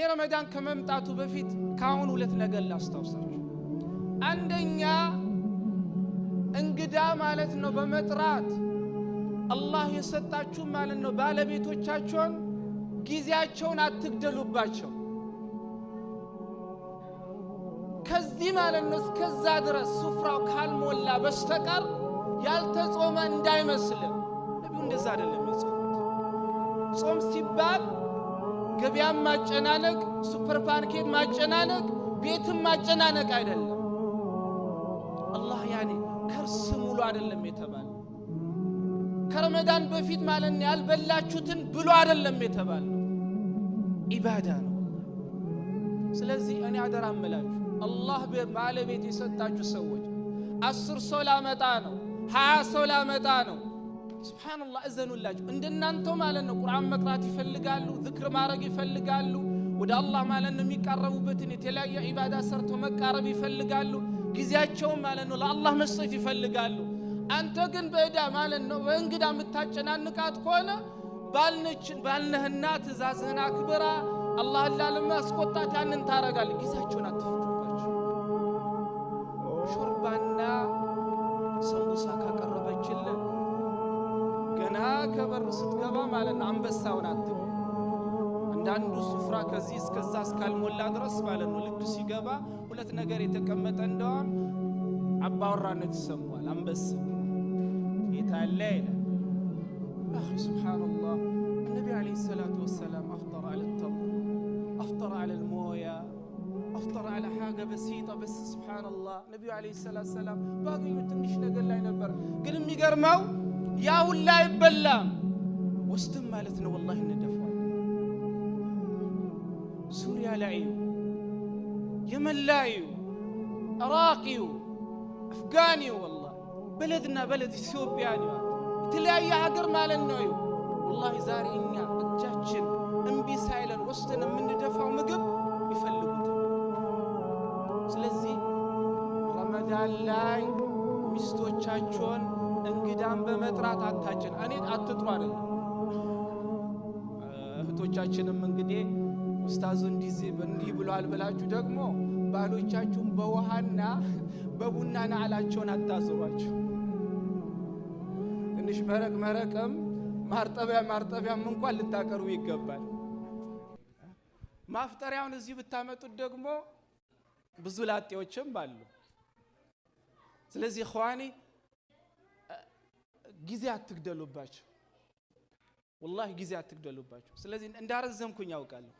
ረመዳን ከመምጣቱ በፊት ካሁን ሁለት ነገር ላስታውሳችሁ አንደኛ እንግዳ ማለት ነው በመጥራት አላህ የሰጣችሁ ማለት ነው ባለቤቶቻቸውን ጊዜያቸውን አትግደሉባቸው ከዚህ ማለት ነው እስከዛ ድረስ ሱፍራው ካልሞላ በስተቀር ያልተጾመ እንዳይመስል ነብዩ እንደዛ አይደለም የጾሙት ጾም ሲባል ገበያም ማጨናነቅ ሱፐር ማርኬት ማጨናነቅ ቤትም ማጨናነቅ አይደለም አላህ ያኔ ከርስ ሙሉ አይደለም የተባለ ከረመዳን በፊት ማለት ነው ያልበላችሁትን ብሎ አይደለም የተባለ ኢባዳ ነው ስለዚህ እኔ አደራምላችሁ አላህ በባለቤት የሰጣችሁ ሰዎች 10 ሰው ላመጣ ነው 20 ሰው ላመጣ ነው ሱብሃንአላህ እዘኑላችሁ እንደናንተው ማለት ነው ቁርአን መቅራት ይፈልጋሉ ذክር ማድረግ ይፈልጋሉ ወደ አላህ ማለት ነው የሚቀርቡበትን የተለያየ ኢባዳ ሰርቶ መቃረብ ይፈልጋሉ ጊዜያቸው ማለት ነው ለአላህ መስጠት ይፈልጋሉ አንተ ግን በእዳ ማለት ነው በእንግዳ የምታጨናንቃት ከሆነ ባልነህና ትእዛዝህን አክብራ አላህን ላለማስቆጣት ያንን ታረጋለህ ጊዜያቸውን አትፈጁባቸው ሾርባና ሰንቡሳ ካቀረበችልህ ገና ከበር ስትገባ ማለት ነው አንበሳውን አትበል አንዳንዱ ሱፍራ ከዚህ እስከዛ እስካልሞላ ድረስ ማለት ነው ልክ ሲገባ ሁለት ነገር የተቀመጠ እንደሆነ አባወራነት ይሰማል አንበሳ የታለ ይላል አኺ ሱብሃንአላህ ነብዩ አለይሂ ሰላቱ ወሰለም አፍጠር على التمر أفطر على المويه أفطر على حاجة بسيطة بس سبحان الله نبي عليه الصلاة والسلام باقي ትንሽ ነገር ላይ ነበር ግን የሚገርመው ያ ሁላ ይበላም ወስተም ማለት ነው والله እንደፈው ሱሪያ ላይ የመን ላይ عراقي افغاني والله بلدنا بلد ኢትዮጵያ ነው የተለያየ ሀገር ማለት ነው والله ዛሬ እኛ እጃችን እንቢ ሳይለን ወስተን የምንደፋው ምግብ ይፈልጉት ስለዚህ ረመዳን ላይ ሚስቶቻቸውን እንግዳን በመጥራት አታጭን እኔ አትጥሩ አይደል እህቶቻችንም እንግዲህ ኡስታዙ እንዲህ ብሏል ብላችሁ ደግሞ ባሎቻችሁን በውሃና በቡና ናላቸውን አታዝሯቸው ትንሽ መረቅም ማርጠቢያም እንኳን ልታቀርቡ ይገባል ማፍጠሪያውን እዚህ ብታመጡት ደግሞ ብዙ ላጤዎችም ባሉ ስለዚህ ኸዋኒ ጊዜ አትግደሉባቸው والله ጊዜ አትግደሉባቸው ስለዚህ እንዳረዘምኩኝ ያውቃለሁ